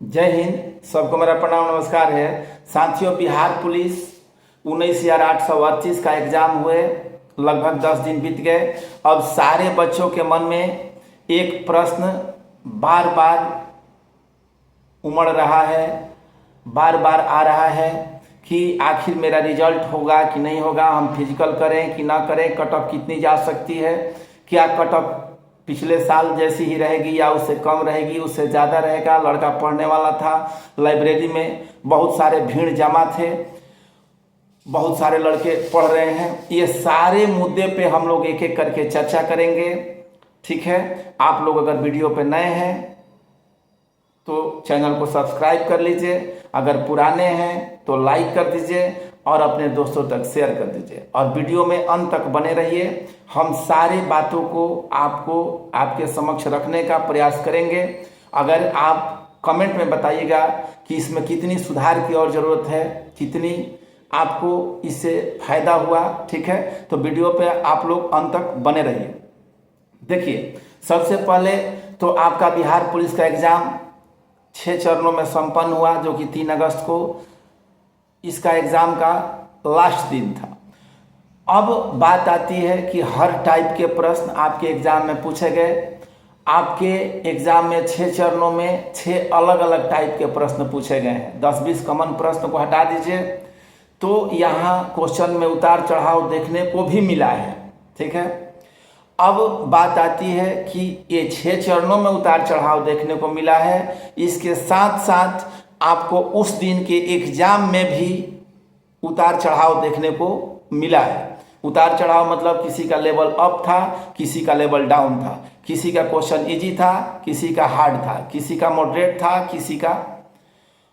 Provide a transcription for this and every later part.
जय हिंद। सबको मेरा प्रणाम नमस्कार है। साथियों, बिहार पुलिस 19,838 का एग्जाम हुए, लगभग 10 दिन बीत गए। अब सारे बच्चों के मन में एक प्रश्न बार बार उमड़ रहा है, बार बार आ रहा है कि आखिर मेरा रिजल्ट होगा कि नहीं होगा, हम फिजिकल करें कि ना करें, कट ऑफ कितनी जा सकती है, क्या कट ऑफ पिछले साल जैसी ही रहेगी या उससे कम रहेगी, उससे ज़्यादा रहेगा। लड़का पढ़ने वाला था, लाइब्रेरी में बहुत सारे भीड़ जमा थे, बहुत सारे लड़के पढ़ रहे हैं। ये सारे मुद्दे पे हम लोग एक एक करके चर्चा करेंगे, ठीक है। आप लोग अगर वीडियो पे नए हैं तो चैनल को सब्सक्राइब कर लीजिए, अगर पुराने हैं तो लाइक कर दीजिए और अपने दोस्तों तक शेयर कर दीजिए और वीडियो में अंत तक बने रहिए। हम सारी बातों को आपको आपके समक्ष रखने का प्रयास करेंगे। अगर आप कमेंट में बताइएगा कि इसमें कितनी सुधार की और ज़रूरत है, कितनी आपको इससे फायदा हुआ, ठीक है, तो वीडियो पे आप लोग अंत तक बने रहिए। देखिए, सबसे पहले तो आपका बिहार पुलिस का एग्ज़ाम 6 चरणों में संपन्न हुआ, जो कि 3 अगस्त को इसका एग्ज़ाम का लास्ट दिन था। अब बात आती है कि हर टाइप के प्रश्न आपके एग्ज़ाम में पूछे गए। आपके एग्ज़ाम में 6 चरणों में 6 अलग अलग टाइप के प्रश्न पूछे गए हैं। 10-20 कॉमन प्रश्न को हटा दीजिए तो यहाँ क्वेश्चन में उतार चढ़ाव देखने को भी मिला है, ठीक है। अब बात आती है कि ये 6 चरणों में उतार चढ़ाव देखने को मिला है, इसके साथ साथ आपको उस दिन के एग्जाम में भी उतार चढ़ाव देखने को मिला है। उतार चढ़ाव मतलब किसी का लेवल अप था, किसी का लेवल डाउन था, किसी का क्वेश्चन इजी था, किसी का हार्ड था, किसी का मॉडरेट था, किसी का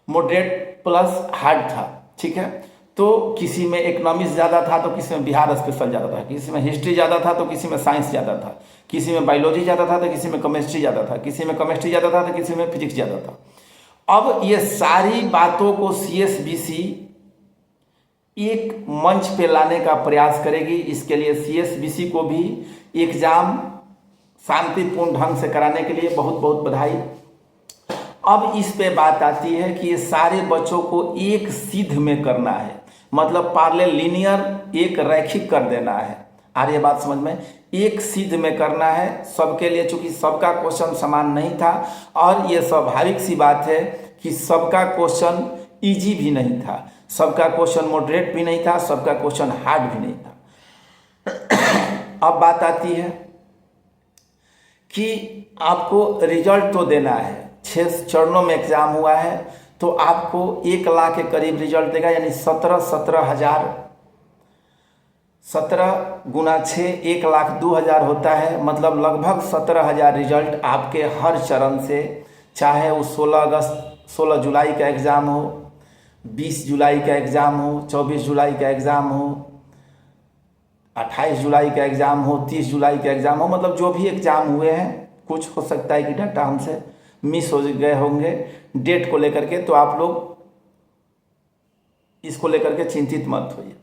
मॉडरेट प्लस हार्ड था, ठीक है। तो किसी में इकोनॉमिक्स ज़्यादा था तो किसी में बिहार स्पेशल ज़्यादा था, किसी में हिस्ट्री ज़्यादा था तो किसी में साइंस ज़्यादा था, किसी में बायोलॉजी ज़्यादा था तो किसी में केमिस्ट्री ज़्यादा था, किसी में केमिस्ट्री ज़्यादा था तो किसी में फिजिक्स ज़्यादा था। अब ये सारी बातों को CSBC एक मंच पे लाने का प्रयास करेगी। इसके लिए CSBC को भी एग्जाम शांतिपूर्ण ढंग से कराने के लिए बहुत बहुत बधाई। अब इस पे बात आती है कि ये सारे बच्चों को एक सीध में करना है, मतलब पार्ले लीनियर एक रैखिक कर देना है। आ रही है बात समझ में? एक सीध में करना है सबके लिए, चूंकि सबका क्वेश्चन समान नहीं था और ये स्वाभाविक सी बात है कि सबका क्वेश्चन इजी भी नहीं था, सबका क्वेश्चन मॉडरेट भी नहीं था, सबका क्वेश्चन हार्ड भी नहीं था। अब बात आती है कि आपको रिजल्ट तो देना है। 6 चरणों में एग्जाम हुआ है तो आपको 1 लाख के करीब रिजल्ट देगा, यानी 17 गुना 6 1,02,000 होता है, मतलब लगभग 17,000 रिजल्ट आपके हर चरण से, चाहे वो 16 जुलाई का एग्ज़ाम हो, 20 जुलाई का एग्ज़ाम हो, 24 जुलाई का एग्ज़ाम हो, 28 जुलाई का एग्ज़ाम हो, 30 जुलाई का एग्ज़ाम हो, मतलब जो भी एग्ज़ाम हुए हैं। कुछ हो सकता है कि डाटा हमसे मिस हो गए होंगे डेट को लेकर के, तो आप लोग इसको लेकर के चिंतित मत होइए।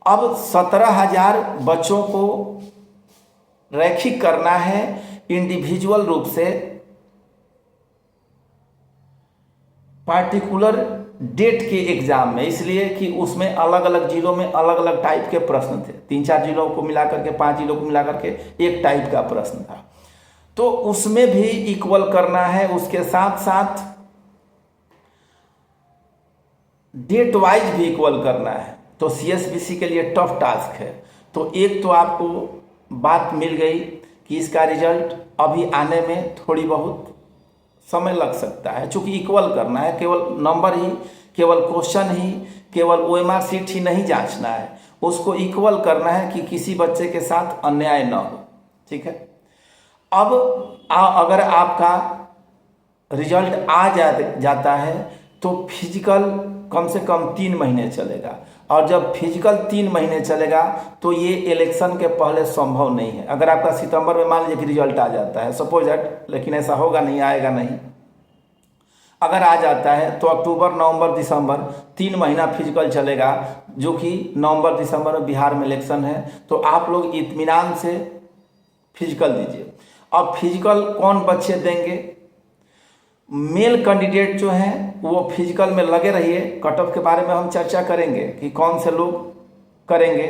अब 17,000 बच्चों को रैखिक करना है इंडिविजुअल रूप से, पार्टिकुलर डेट के एग्जाम में, इसलिए कि उसमें अलग अलग जिलों में अलग अलग टाइप के प्रश्न थे। 3-4 जिलों को मिलाकर के, 5 जिलों को मिलाकर के एक टाइप का प्रश्न था, तो उसमें भी इक्वल करना है। उसके साथ साथ डेट वाइज भी इक्वल करना है, तो CSBC के लिए टफ टास्क है। तो एक तो आपको बात मिल गई कि इसका रिजल्ट अभी आने में थोड़ी बहुत समय लग सकता है, चूँकि इक्वल करना है। केवल नंबर ही, केवल क्वेश्चन ही, केवल OMR सीट ही नहीं जांचना है, उसको इक्वल करना है कि किसी बच्चे के साथ अन्याय न हो, ठीक है। अब अगर आपका रिजल्ट आ जाता है तो फिजिकल कम से कम 3 महीने चलेगा, और जब फिजिकल 3 महीने चलेगा तो ये इलेक्शन के पहले संभव नहीं है। अगर आपका सितंबर में मान लीजिए कि रिजल्ट आ जाता है, सपोज दैट, लेकिन ऐसा होगा नहीं, आएगा नहीं, अगर आ जाता है तो अक्टूबर नवंबर दिसंबर 3 महीना फिजिकल चलेगा, जो कि नवंबर दिसंबर में बिहार में इलेक्शन है। तो आप लोग इत्मीनान से फिजिकल दीजिए। अब फिजिकल कौन बच्चे देंगे? मेल कैंडिडेट जो हैं वो फिजिकल में लगे रहिए। कट ऑफ के बारे में हम चर्चा करेंगे कि कौन से लोग करेंगे।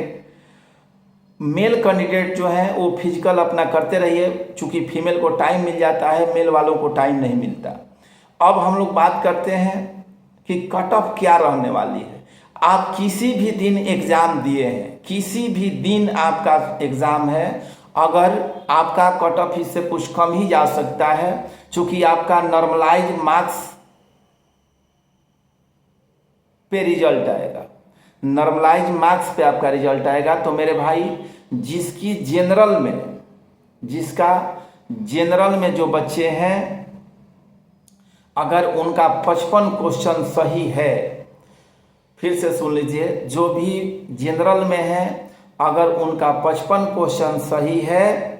मेल कैंडिडेट जो हैं वो फिजिकल अपना करते रहिए, चूंकि फीमेल को टाइम मिल जाता है, मेल वालों को टाइम नहीं मिलता। अब हम लोग बात करते हैं कि कट ऑफ क्या रहने वाली है। आप किसी भी दिन एग्ज़ाम दिए हैं, किसी भी दिन आपका एग्ज़ाम है, अगर आपका कट ऑफ इससे कुछ कम ही जा सकता है, चूंकि आपका नॉर्मलाइज मार्क्स पे रिजल्ट आएगा, नॉर्मलाइज मार्क्स पे आपका रिजल्ट आएगा। तो मेरे भाई, जिसका जनरल में जो बच्चे हैं, अगर उनका 55 क्वेश्चन सही है, फिर से सुन लीजिए, जो भी जनरल में है अगर उनका 55 क्वेश्चन सही है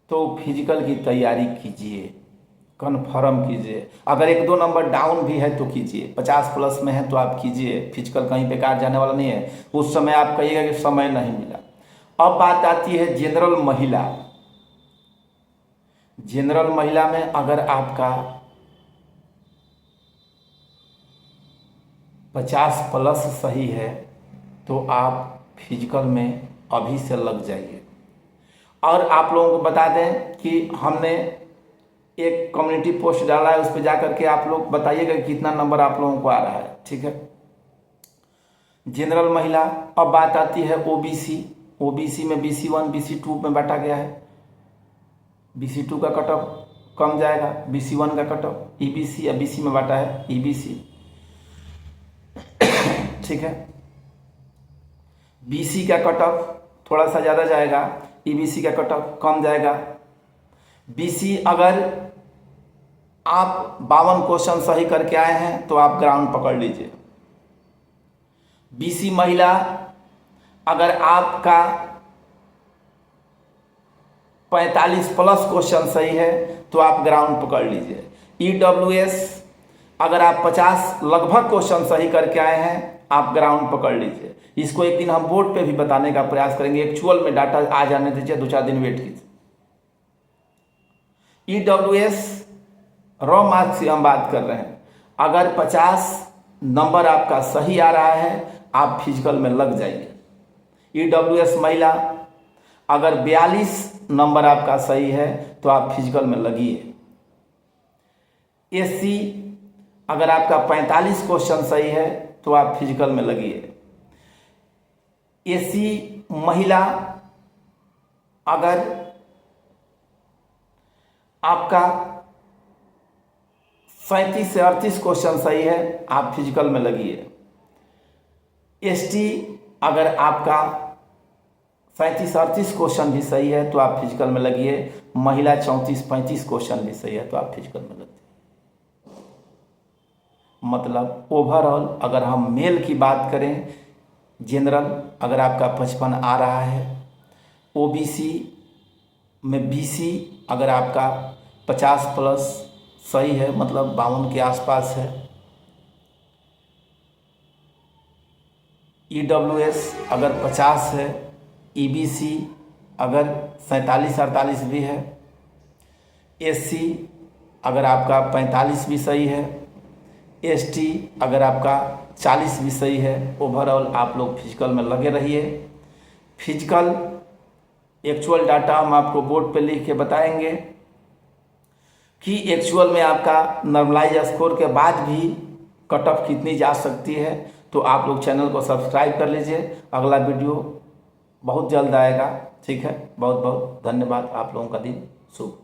तो फिजिकल की तैयारी कीजिए, कन्फर्म कीजिए। अगर 1-2 नंबर डाउन भी है तो कीजिए, 50 प्लस में है तो आप कीजिए, फिजिकल कहीं बेकार जाने वाला नहीं है। उस समय आप कहिएगा कि समय नहीं मिला। अब बात आती है जनरल महिला। जनरल महिला में अगर आपका 50 प्लस सही है तो आप फिजिकल में अभी से लग जाइए। और आप लोगों को बता दें कि हमने एक कम्युनिटी पोस्ट डाला है, उस पर जाकर के आप लोग बताइएगा कितना नंबर आप लोगों को आ रहा है, ठीक है। जनरल महिला। अब बात आती है ओबीसी। ओबीसी में BC1 BC2 में बांटा गया है। BC2 का कट ऑफ कम जाएगा, BC1 का कट ऑफ EBC या BC में बांटा है EBC, ठीक है। BC का कट ऑफ थोड़ा सा ज़्यादा जाएगा, EBC का कट ऑफ कम जाएगा। BC अगर आप 52 क्वेश्चन सही करके आए हैं तो आप ग्राउंड पकड़ लीजिए। BC महिला अगर आपका 45 प्लस क्वेश्चन सही है तो आप ग्राउंड पकड़ लीजिए। EWS अगर आप 50 लगभग क्वेश्चन सही करके आए हैं आप ग्राउंड पकड़ लीजिए। इसको एक दिन हम बोर्ड पे भी बताने का प्रयास करेंगे, एक्चुअल में डाटा आ जाने दीजिए, 2-4 दिन वेट कीजिए। EWS रॉ मार्क्स की हम बात कर रहे हैं। अगर 50 नंबर आपका सही आ रहा है आप फिजिकल में लग जाइए। EWS महिला अगर 42 नंबर आपका सही है तो आप फिजिकल में लगिए। SC अगर आपका 45 क्वेश्चन सही है तो आप फिजिकल में लगिए। SC महिला अगर आपका 37 से 38 क्वेश्चन सही है आप फिजिकल में लगिए। ST अगर आपका 37-38 क्वेश्चन भी सही है तो आप फिजिकल में लगिए। महिला 34-35 क्वेश्चन भी सही है तो आप फिजिकल में लगिए। मतलब ओवरऑल अगर हम मेल की बात करें, जनरल अगर आपका 55 आ रहा है, OBC में BC अगर आपका 50 प्लस सही है, मतलब 52 के आसपास है। EWS अगर 50 है, EBC अगर 47-48 भी है, SC अगर आपका 45 भी सही है, ST अगर आपका 40 भी सही है। ओवरऑल आप लोग फिजिकल में लगे रहिए। फिजिकल एक्चुअल डाटा हम आपको बोर्ड पे लिख के बताएंगे कि एक्चुअल में आपका नॉर्मलाइज स्कोर के बाद भी कट ऑफ कितनी जा सकती है। तो आप लोग चैनल को सब्सक्राइब कर लीजिए, अगला वीडियो बहुत जल्द आएगा, ठीक है। बहुत बहुत धन्यवाद। आप लोगों का दिन शुभ।